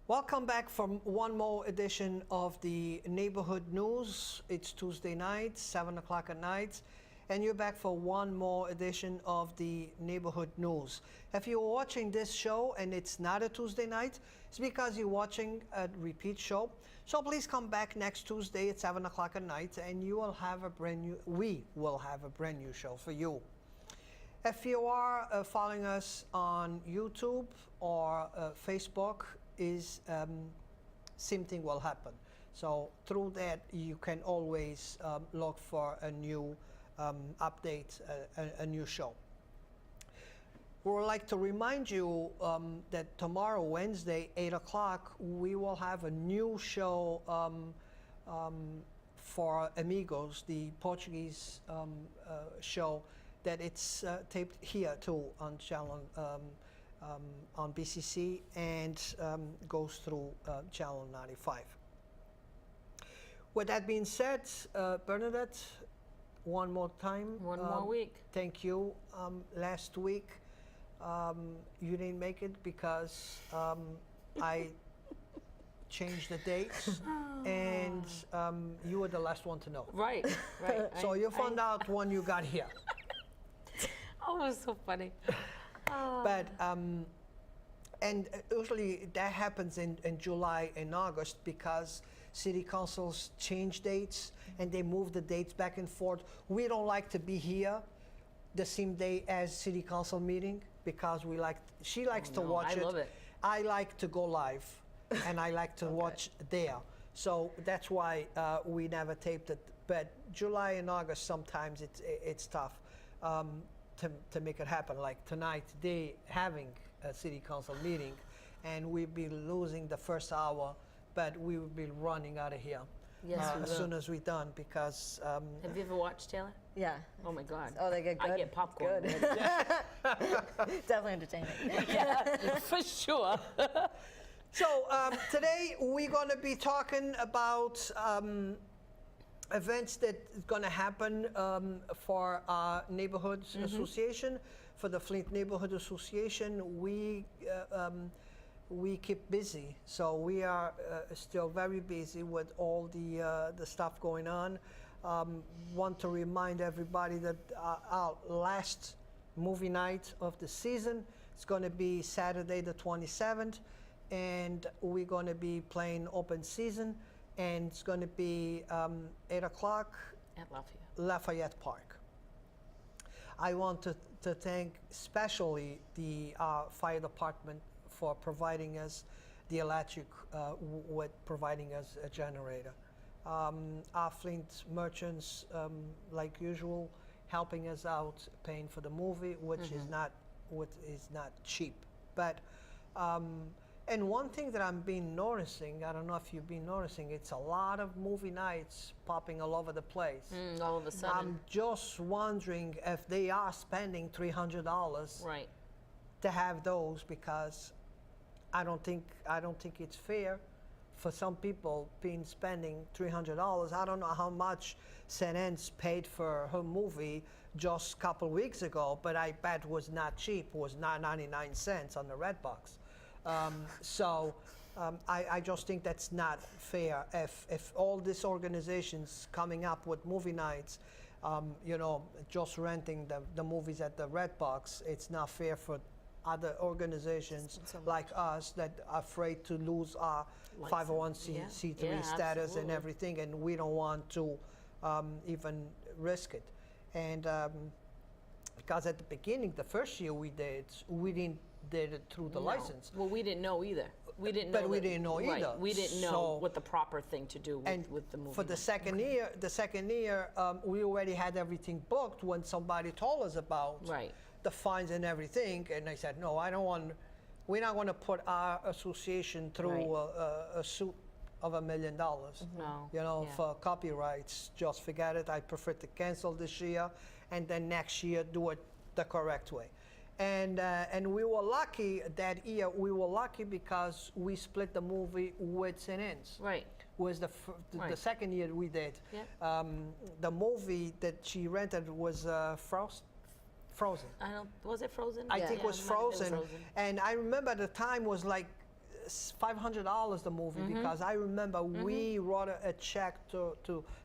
Welcome back from one more edition of the Neighborhood News. It's Tuesday night, 7 o'clock at night, and you're back for one more edition of the Neighborhood News. If you're watching this show and it's not a Tuesday night, it's because you're watching a repeat show. So please come back next Tuesday at 7 o'clock at night, and we will have a brand new show for you. If you are following us on YouTube or Facebook, same thing will happen. So through that, you can always look for a new update, a new show. We would like to remind you that tomorrow, Wednesday, 8 o'clock, we will have a new show for Amigos, the Portuguese show, that it's taped here too on channel on BCC and goes through channel 95. With that being said, Bernadette, one more time. One more week. Thank you. Last week, you didn't make it because I changed the dates, and you were the last one to know. Right, right. So you found out when you got here. Oh, it was so funny. But and usually that happens in July and August because city councils change dates and they move the dates back and forth. We don't like to be here the same day as city council meeting because she likes to watch it. I love it. I like to go live and I like to watch there. So that's why we never taped it. But July and August, sometimes it's tough. To make it happen. Like tonight, they having a city council meeting, and we'll be losing the first hour, but we will be running out of here as soon as we're done because. Have you ever watched Taylor? Yeah. Oh my God. Oh, they get good. I get popcorn. Good. Definitely entertaining. Yeah, for sure. So today we're going to be talking about events that is going to happen for our neighborhood association, for the Flint Neighborhood Association. We keep busy, so we are still very busy with all the stuff going on. Want to remind everybody that our last movie night of the season is going to be Saturday the 27th, and we're going to be playing open season. And it's going to be 8 o'clock At Lafayette Park. I want to thank especially the fire department for providing us the electric, with providing us a generator. Our Flint merchants, like usual, helping us out, paying for the movie, which is not cheap, but. And one thing that I've been noticing, I don't know if you've been noticing, it's a lot of movie nights popping all over the place. all of a sudden. I'm just wondering if they are spending $300 Right. to have those, because I don't think it's fair for some people spending $300. I don't know how much Senen's paid for her movie just a couple weeks ago, but I bet it was not cheap. It was $9.99 on the Redbox. I just think that's not fair. If all these organizations coming up with movie nights, just renting the movies at the Redbox, it's not fair for other organizations like us that are afraid to lose our 501c3 status and everything, and we don't want to even risk it. And because at the beginning, the first year we didn't did it through the license. Well, we didn't know either. We didn't know. But we didn't know either. Right. We didn't know what the proper thing to do with the movie. For the second year, we already had everything booked when somebody told us about the fines and everything, and I said, no, I don't want. We're not going to put our association through a suit of $1 million. No. For copyrights. Just forget it. I prefer to cancel this year, and then next year do it the correct way. And we were lucky that year. We were lucky because we split the movie with Senen's. Right. Was the second year we did. Yeah. The movie that she rented was Frozen. Was it Frozen? I think it was Frozen. And I remember the time was like $500 the movie, because I remember we wrote a check to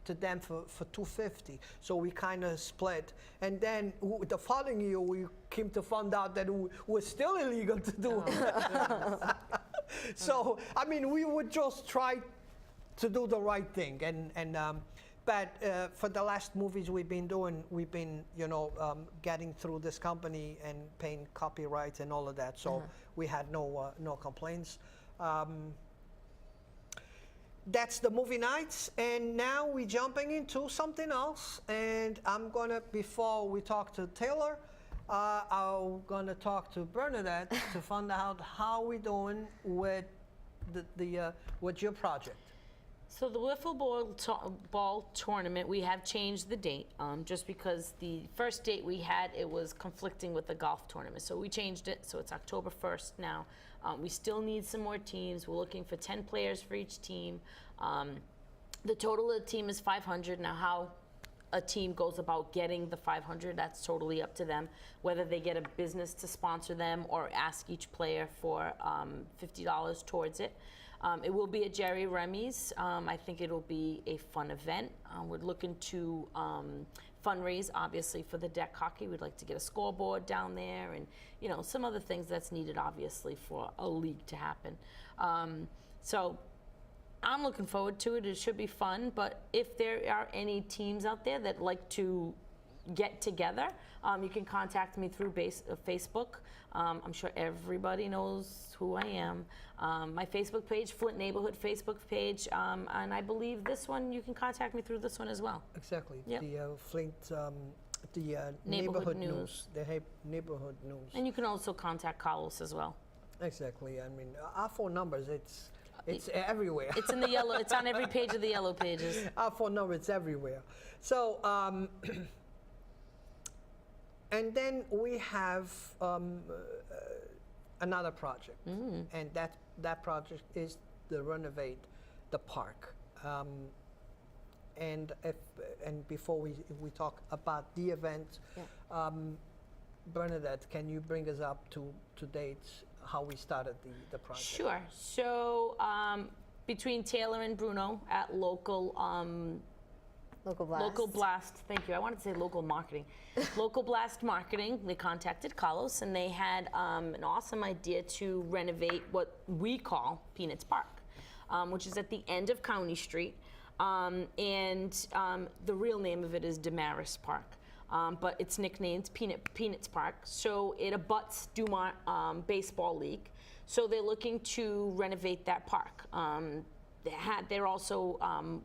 them for $250. So we kind of split. And then the following year, we came to find out that it was still illegal to do it. So, I mean, we would just try to do the right thing. But for the last movies we've been doing, we've been, getting through this company and paying copyrights and all of that. So we had no complaints. That's the movie nights. And now we're jumping into something else. And I'm gonna, before we talk to Taylor, I'm gonna talk to Bernadette to find out how we're doing with with your project. So the wiffle ball tournament, we have changed the date, just because the first date we had, it was conflicting with the golf tournament. So we changed it, so it's October 1st now. We still need some more teams. We're looking for 10 players for each team. The total of the team is 500. Now how a team goes about getting the 500, that's totally up to them, whether they get a business to sponsor them or ask each player for $50 towards it. It will be at Jerry Remy's. I think it'll be a fun event. We're looking to fundraise, obviously, for the deck hockey. We'd like to get a scoreboard down there and, some other things that's needed, obviously, for a league to happen. So I'm looking forward to it. It should be fun. But if there are any teams out there that like to get together, you can contact me through Facebook. I'm sure everybody knows who I am. My Facebook page, Flint Neighborhood Facebook page, and I believe this one, you can contact me through this one as well. Exactly. Yep. The Flint, the neighborhood news. The neighborhood news. And you can also contact Carlos as well. Exactly. I mean, our phone numbers, it's everywhere. It's in the yellow. It's on every page of the yellow pages. Our phone number, it's everywhere. So, and then we have another project, and that project is to renovate the park. And before we talk about the event, Bernadette, can you bring us up to date how we started the project? Sure. So between Taylor and Bruno at Local Blast, thank you. I wanted to say Local Marketing. Local Blast Marketing, they contacted Carlos and they had an awesome idea to renovate what we call Peanuts Park, which is at the end of County Street. And the real name of it is Desmarais Park. But it's nicknamed Peanuts Park. So it abuts Dumont Baseball League. So they're looking to renovate that park. There also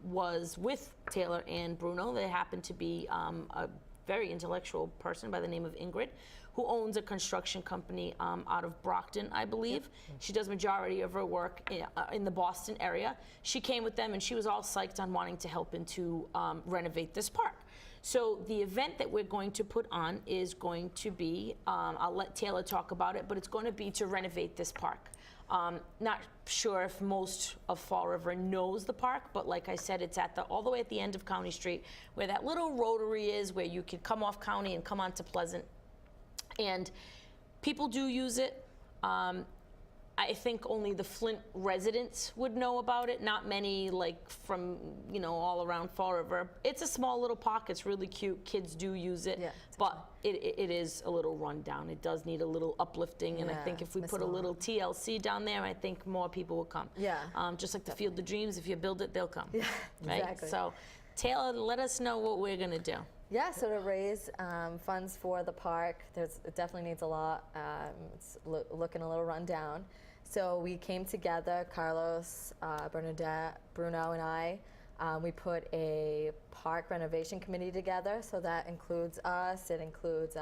was with Taylor and Bruno, there happened to be a very intellectual person by the name of Ingrid, who owns a construction company out of Brockton, I believe. Yep. She does majority of her work in the Boston area. She came with them and she was all psyched on wanting to help into renovate this park. So the event that we're going to put on is going to be, I'll let Taylor talk about it, but it's going to be to renovate this park. Not sure if most of Fall River knows the park, but like I said, it's all the way at the end of County Street, where that little rotary is, where you could come off County and come onto Pleasant. And people do use it. I think only the Flint residents would know about it, not many from, all around Fall River. It's a small little park, it's really cute, kids do use it, but it is a little run down. It does need a little uplifting, and I think if we put a little TLC down there, I think more people will come. Yeah. Just like the Field of Dreams, if you build it, they'll come. Yeah, right? Exactly. So Taylor, let us know what we're gonna do. Yeah, so to raise funds for the park, it definitely needs a lot. It's looking a little run down. So we came together, Carlos, Bernadette, Bruno, and I. We put a park renovation committee together. So that includes us. It includes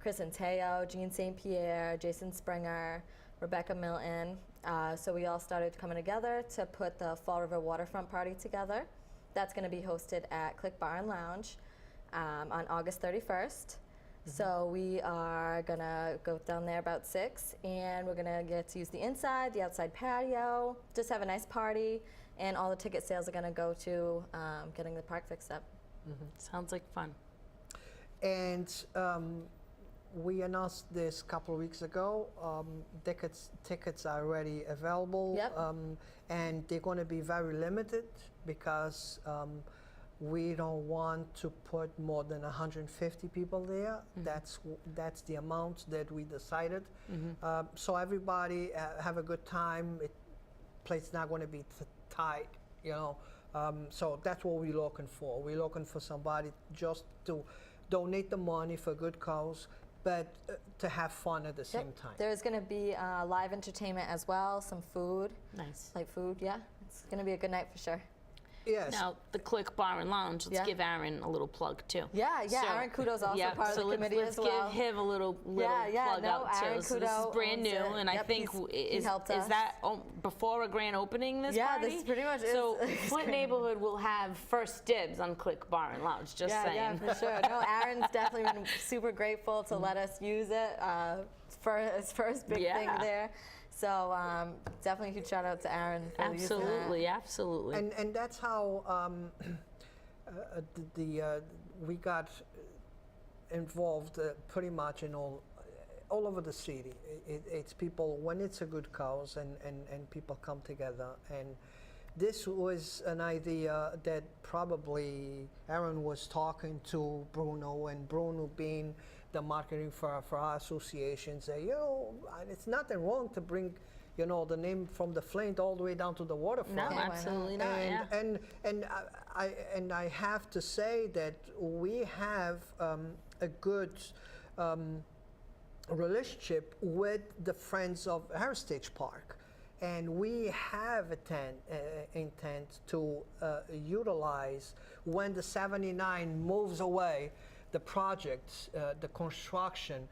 Chris and Teo, Jean St. Pierre, Jason Springer, Rebecca Milton. So we all started coming together to put the Fall River waterfront party together. That's going to be hosted at Click Bar and Lounge on August 31st. So we are gonna go down there about 6, and we're gonna get to use the inside, the outside patio, just have a nice party, and all the ticket sales are gonna go to getting the park fixed up. Sounds like fun. And we announced this a couple of weeks ago. Tickets are already available, Yep. and they're going to be very limited because we don't want to put more than 150 people there. That's the amount that we decided. So everybody have a good time. Place not going to be tight, you know. So that's what we're looking for. We're looking for somebody just to donate the money for a good cause, but to have fun at the same time. There's going to be live entertainment as well, some food. Nice. Light food, yeah. It's going to be a good night for sure. Yes. Now, the Click Bar and Lounge, let's Yeah. give Aaron a little plug too. Yeah, So- Aaron Kudo's also Yeah, part of so the committee let's as well. give him a little Yeah, plug no, out Aaron too. So this is Kudo brand new, owns it. and I Yep, think he is helped us. that before a grand opening this Yeah, party? this pretty much is- So is Flint grand. Neighborhood will have first dibs on Click Bar and Lounge. Just Yeah, saying. for sure. No, Aaron's definitely been super grateful to let us use it for his first big thing Yeah. there. So definitely a huge shout out to Aaron for using that. Absolutely, absolutely. And that's how we got involved pretty much in all over the city. It's people, when it's a good cause and people come together. And this was an idea that probably Aaron was talking to Bruno, and Bruno being the marketing for our association, say, you know, it's nothing wrong to bring, you know, the name from the Flint all the way down to the waterfront. No, why not? absolutely not. Yeah. And I have to say that we have a good relationship with the Friends of Heritage Park, and we have intent to utilize when the 79 moves away, the project, the construction.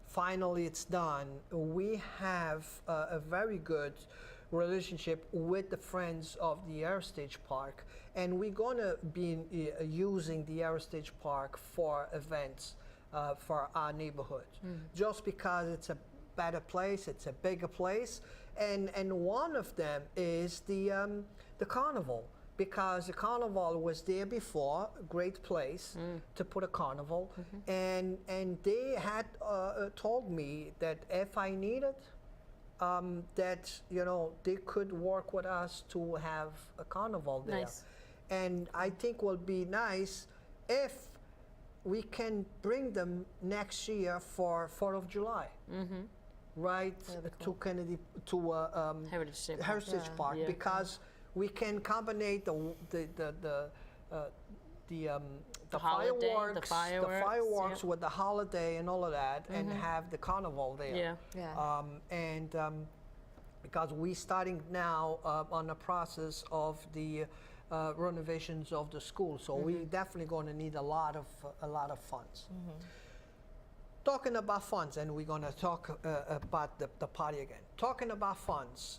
Finally, it's done. We have a very good relationship with the Friends of the Heritage Park, and we're going to be using the Heritage Park for events for our neighborhood, just because it's a better place, it's a bigger place, and one of them is the carnival. Because the carnival was there before, a great place to put a carnival, and they had told me that if I needed, that, you know, they could work with us to have a carnival there. Nice. And I think will be nice if we can bring them next year for 4th of July. Right, to Kennedy, to Heritage State Park. Heritage Yeah. Park, Yeah. because we can combine the holiday, the fireworks, fireworks, yeah. with the holiday and all of that, and have the carnival there. Yeah. Yeah. Because we starting now on the process of the renovations of the school, so we definitely going to need a lot of funds. Talking about funds, and we're going to talk about the party again. Talking about funds,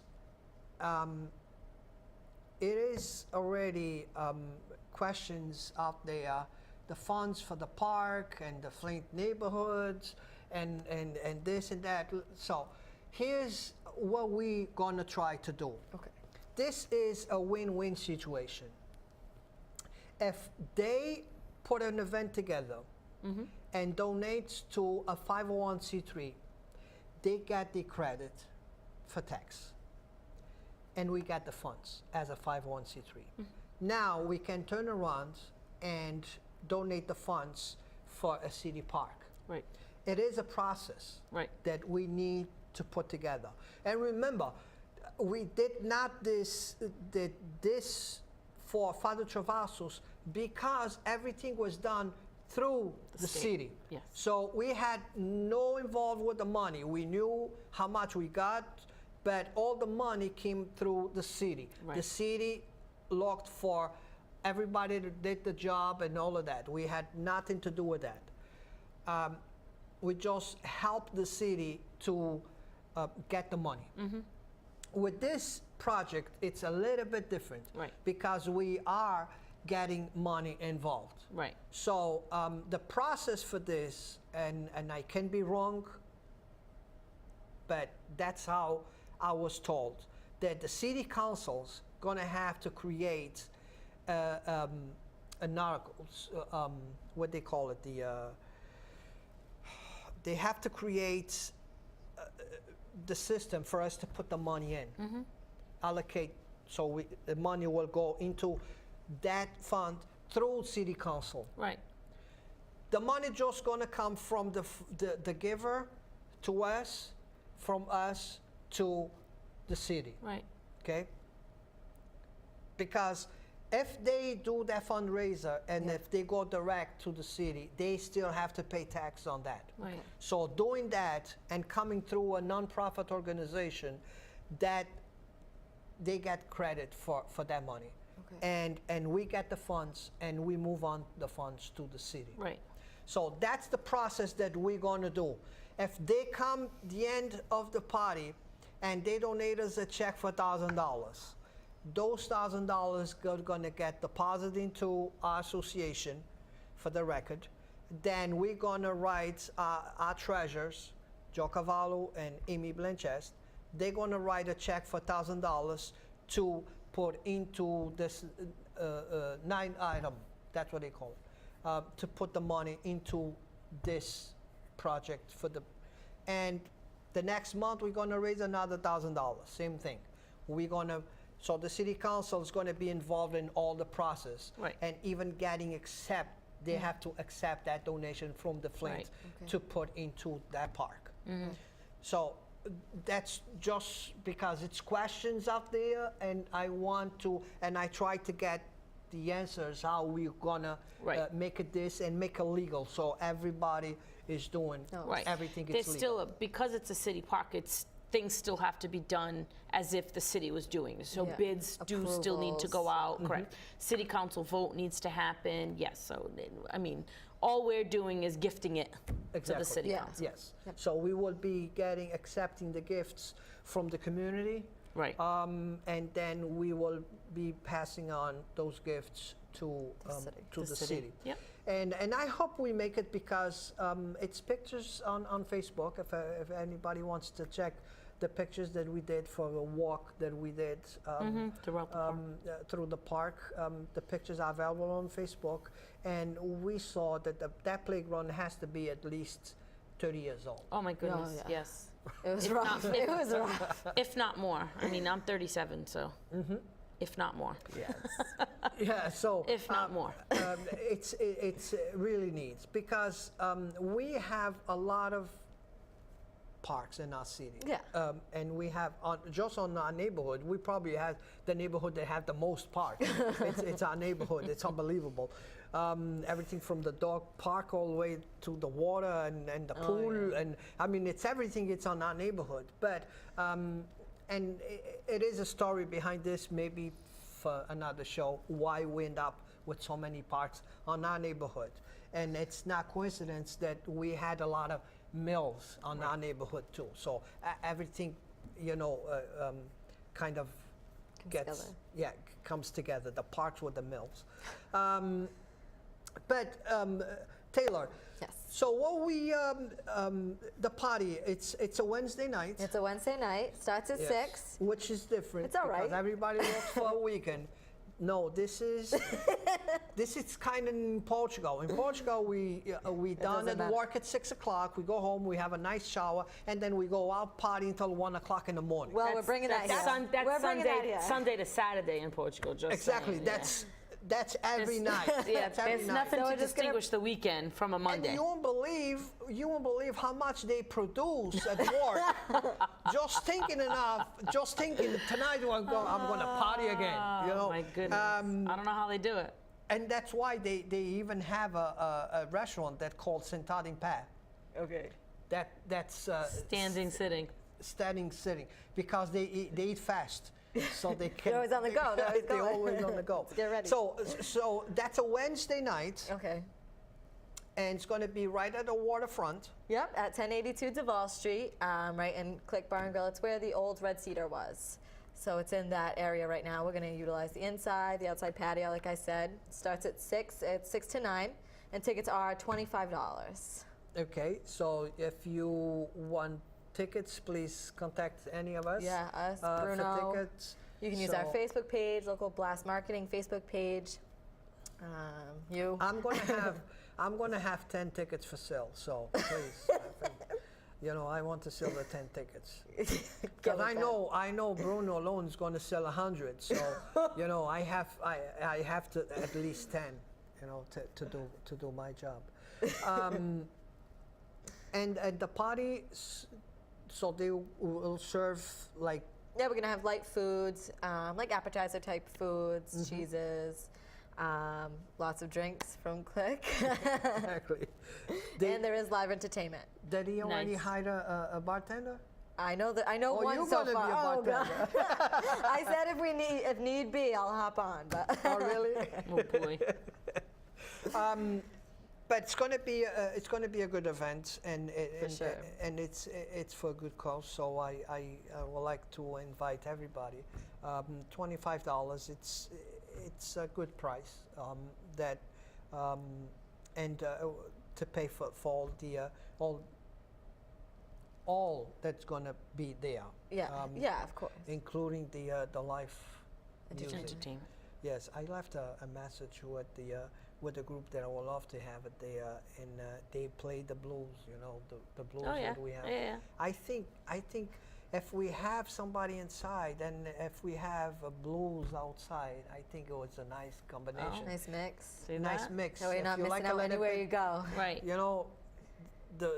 it is already questions out there, the funds for the park and the Flint neighborhoods and this and that. So here's what we're going to try to do. Okay. This is a win-win situation. If they put an event together and donate to a 501c3, they get the credit for tax. And we get the funds as a 501c3. Now we can turn around and donate the funds for a city park. Right. It is a process Right. that we need to put together. And remember, we did not did this for Father Travassos because everything was done through the state. city. Yes. So we had no involved with the money. We knew how much we got, but all the money came through the city. Right. The city looked for everybody that did the job and all of that. We had nothing to do with that. We just helped the city to get the money. With this project, it's a little bit different, Right. because we are getting money involved. Right. So the process for this, and I can be wrong, but that's how I was told, that the city council's gonna have to create an article, what they call it, they have to create the system for us to put the money in, allocate, so the money will go into that fund through city council. Right. The money just gonna come from the giver to us, from us to the city, Right. okay? Because if they do that fundraiser and if they go direct to the city, they still have to pay tax on that. Right. So doing that and coming through a nonprofit organization, that they get credit for that money. Okay. And we get the funds and we move on the funds to the city. Right. So that's the process that we're gonna do. If they come the end of the party and they donate us a check for $1,000, those $1,000 are gonna get deposited into our association for the record. Then we're gonna write our treasurers, Joe Cavallo and Amy Blanchest, they're gonna write a check for $1,000 to put into this 9-item, that's what they call it, to put the money into this project for the, and the next month we're gonna raise another $1,000, same thing. We're gonna, so the city council is gonna be involved in all the process. Right. And even getting they have to accept that donation from the Flint Right. Okay. to put into that park. So that's just because it's questions out there, and I want to, and I try to get the answers how we're gonna Right. make it this and make it legal, so everybody is doing No. Right. everything There's is still, legal. because it's a city park, things still have to be done as if the city was doing it. So Yeah. bids do still need to go Approvals. out, correct. City council vote needs to happen, yes. So, I mean, all we're doing is gifting it to the Exactly. city Yeah. council. Yes. So we will be accepting the gifts from the community, Right. and then we will be passing on those gifts to city. to the city. Yep. And I hope we make it, because it's pictures on Facebook. If anybody wants to check the pictures that we did for the walk that we did Throughout the park. through the park, the pictures are available on Facebook, and we saw that that playground has to be at least 30 years old. Oh, my goodness, yeah. yes. It was If rough. not- It was rough. If not more. I mean, I'm 37, so if not more. Yes. Yeah. So If not more. it's really neat, because we have a lot of parks in our city. Yeah. And we have just on our neighborhood, we probably have the neighborhood that have the most parks. It's our neighborhood. It's unbelievable. Everything from the dog park all the way to the water and the pool, and I mean it's everything. It's on our neighborhood, but and it is a story behind this. Maybe for another show, why we end up with so many parks on our neighborhood, and it's not coincidence that we had a lot of mills on our neighborhood too. So everything, kind of together. comes together. The parks with the mills. But Taylor, Yes. so what the party, it's a Wednesday night. It's a Wednesday night. Starts at Yes. 6. Which is different. It's all right. Because everybody works for a weekend. No, this is kind of in Portugal. In Portugal, we done doesn't at matter. work at 6 o'clock. We go home, we have a nice shower, and then we go out party until 1 o'clock in the morning. Well, we're bringing that here. That's We're bringing that here. Sunday to Saturday in Portugal. Just exactly. saying, yeah. That's every night. Yeah, That's every there's night. nothing So to we're just gonna- distinguish the weekend from a And Monday. you won't believe how much they produce at work. just thinking tonight I'm going to party again. Oh my goodness! I don't know how they do it. And that's why they even have a restaurant that called Sentado em Pé. Okay. That's Standing, sitting, because they eat fast, so they can. They're always on the go. They're always They're going. always on the go. Let's get ready. So that's a Wednesday night, Okay. and it's going to be right at the waterfront. Yep, at 1082 Duval Street, right in Click Bar and Grill. It's where the old Red Cedar was. So it's in that area right now. We're going to utilize the inside, the outside patio, like I said. Starts at 6. It's 6 to 9, and tickets are $25. Okay, so if you want tickets, please contact any of us. Yeah, us, for Bruno. tickets. You can use our So Facebook page, Local Blast Marketing Facebook page. You. I'm gonna have 10 tickets for sale. So please, You know, I want to sell the 10 tickets. Get Because with that. I know Bruno alone is going to sell 100. So, you know, I have to at least 10, you know, to do my job. And at the party, so they will serve like. Yeah, we're gonna have light foods, like appetizer type foods, cheeses, lots of drinks from Click. Exactly. And there is live entertainment. Did he already Nice. hire a bartender? I know Oh, one you're so gonna far. be a Oh, God. bartender. I said if need be, I'll hop on. But Oh, really? Oh boy. But it's going to be a good event, and sure. and it's for a good cause. So I would like to invite everybody. $25. It's a good price. And to pay for all that's going to be there. yeah, yeah, of course. Including the live music. Entertainment. Yes, I left a message with the group that I would love to have it there, and they play the blues. You know, the blues Oh, yeah. that we have. Yeah. I think if we have somebody inside and if we have a blues outside, I think it was a nice combination. Nice mix. See Nice that? mix. So you're If not you missing like a out little anywhere bit- you go. Right. You know,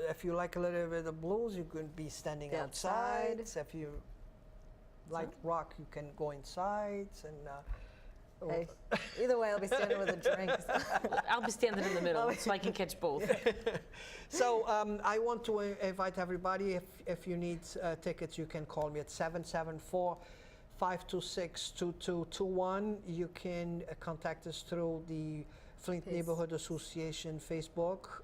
if you like a little bit of blues, you can be standing Be outside. outside. If you like rock, you can go inside. And Hey, either way, I'll be standing with a drink. So. I'll be standing in the middle so I can catch both. So I want to invite everybody. If you need tickets, you can call me at 774-526-2221. You can contact us through the Flint Neighborhood Association Facebook.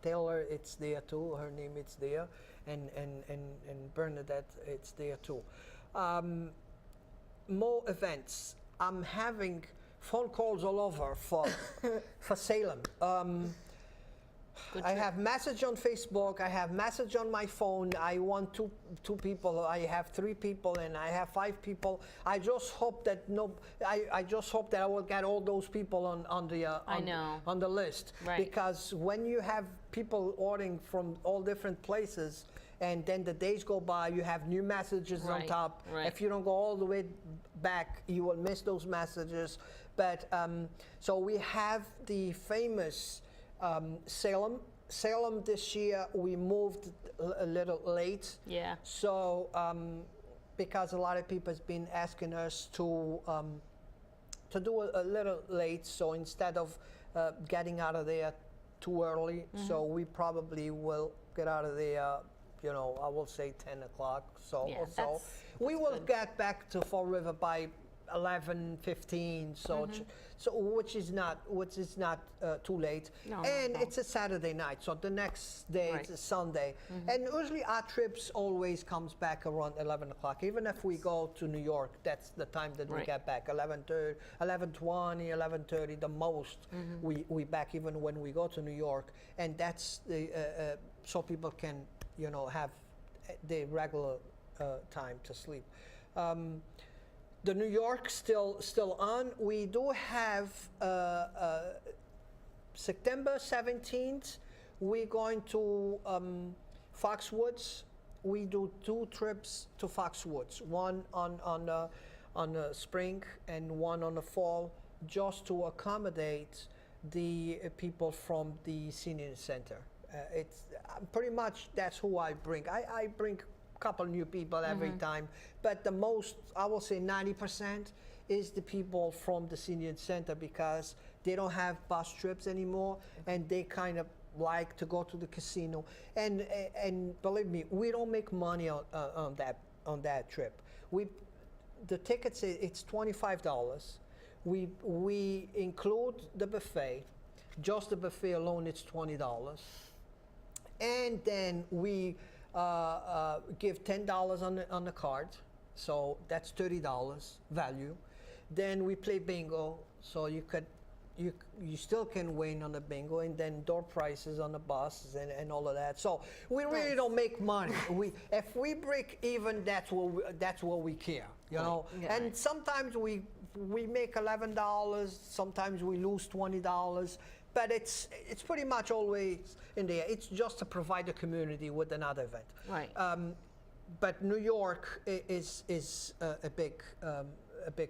Taylor, it's there too. Her name is there, and Bernadette, it's there too. More events. I'm having phone calls all over for Salem. Good I trip. have message on Facebook. I have message on my phone. I want two people. I have 3 people, and I have 5 people. I just hope that I just hope that I will get all those people on the list. Right. Because when you have people ordering from all different places, and then the days go by, you have new messages on Right, top. right. If you don't go all the way back, you will miss those messages. But so we have the famous Salem. Salem this year we moved a little late. Yeah. So because a lot of people has been asking us to do a little late. So instead of getting out of there too early, so we probably will get out of there. You know, I will say 10 o'clock. So Yeah, we that's will good. get back to Fall River by 11:15. So so which is not too late. No, And no. it's a Saturday night. So the next day Right. it's a Sunday. And usually our trips always comes back around 11 o'clock. Even if we go to New York, that's the time that we Right. get back. 11:30, 11:20, 11:30, the most we back even when we go to New York. And that's the so people can have the regular time to sleep. The New York still on. We do have September 17th. We're going to Foxwoods. We do 2 trips to Foxwoods. One on the spring and one on the fall, just to accommodate the people from the senior center. It's pretty much that's who I bring. I bring a couple new people every time, but the most, I will say 90%, is the people from the senior center, because they don't have bus trips anymore, and they kind of like to go to the casino. And believe me, we don't make money on that trip. The tickets, it's $25. We include the buffet. Just the buffet alone, it's $20. And then we give $10 on the card, so that's $30 value. Then we play bingo, so you still can win on the bingo, and then door prizes on the buses and all of that. So we really don't make money. If we break even, that's what we care, you know. Yeah. And sometimes we make $11. Sometimes we lose $20. but it's pretty much always in there. It's just to provide the community with another event. Right. But New York is a big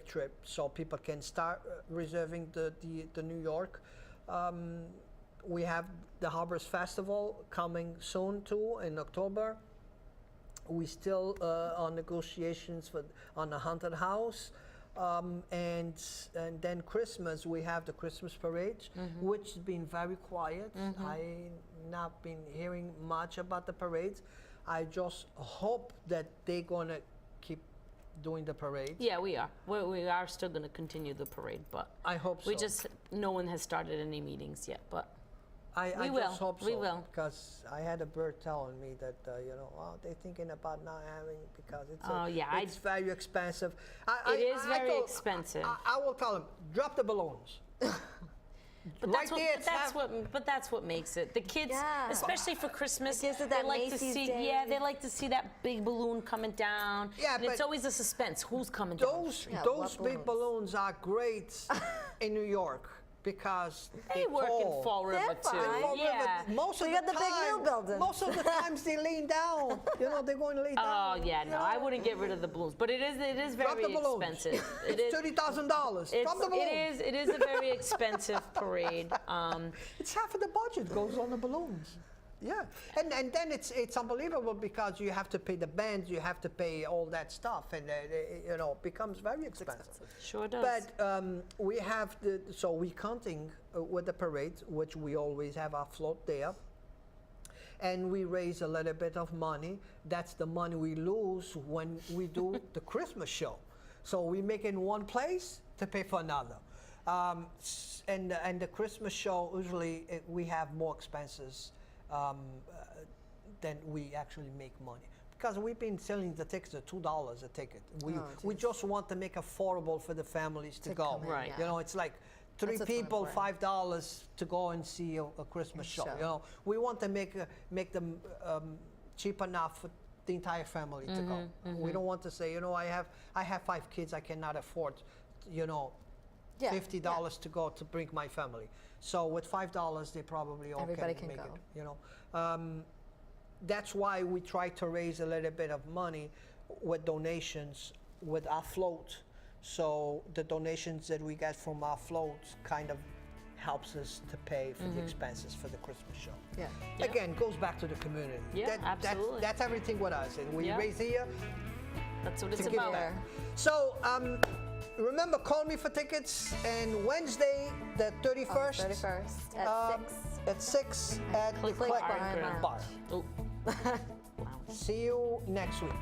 trip, so people can start reserving the New York. We have the Harbors Festival coming soon too in October. We still on negotiations on the haunted house. And then Christmas, we have the Christmas parade, which has been very quiet. I not been hearing much about the parades. I just hope that they're gonna keep doing the parade. Yeah, we are. We are still going to continue the parade, but I hope so. no one has started any meetings yet, but I we will. just hope so. We will. Because I had a bird telling me that they're thinking about not having because it's very expensive. It is very expensive. I will tell them, drop the balloons. But that's what makes it. The kids, Yeah. especially for Christmas, It gives it they that like to Macy's see. day. Yeah, they like to see that big balloon coming down. Yeah, and it's but always a suspense. Who's coming down? Those big balloons are great in New York because They work in Fall River They're too. fine. Fall River, Yeah. most We of got the the big time, mill building. most of the times they lean down. They're going to lay Oh down. yeah, no, I wouldn't get rid of the balloons, but it is Drop very the balloons. expensive. It's $30,000. Drop the balloons. It is a very expensive parade. It's half of the budget goes on the balloons. Yeah, and then it's unbelievable because you have to pay the bands, you have to pay all that stuff, and it becomes very expensive. Sure does. But we have we're counting with the parade, which we always have our float there, and we raise a little bit of money. That's the money we lose when we do the Christmas show. So we make in one place to pay for another. And the Christmas show, usually we have more expenses than we actually make money. Because we've been selling the tickets at $2 a ticket. We just want to make affordable for the families to go. come in, Right. yeah. It's like three That's what's people, important. $5 to go and see a Christmas show. show. We want to make them cheap enough for the entire family to go. We don't want to say, I have 5 kids, I cannot afford, Yeah, $50 to go to bring my family. So with $5, they probably all Everybody can can make go. it. That's why we try to raise a little bit of money with donations with our float. So the donations that we get from our float kind of helps us to pay for the expenses for the Christmas show. Yeah. Again, goes back to the community. Yeah, absolutely. That's everything with us. And we Yeah. raise here That's what it's to give about. back. So remember, call me for tickets. And Wednesday, the 31st, 31st at 6. at 6 at the Click Click Bar and Grill. Bar. Oh. Wow. See you next week.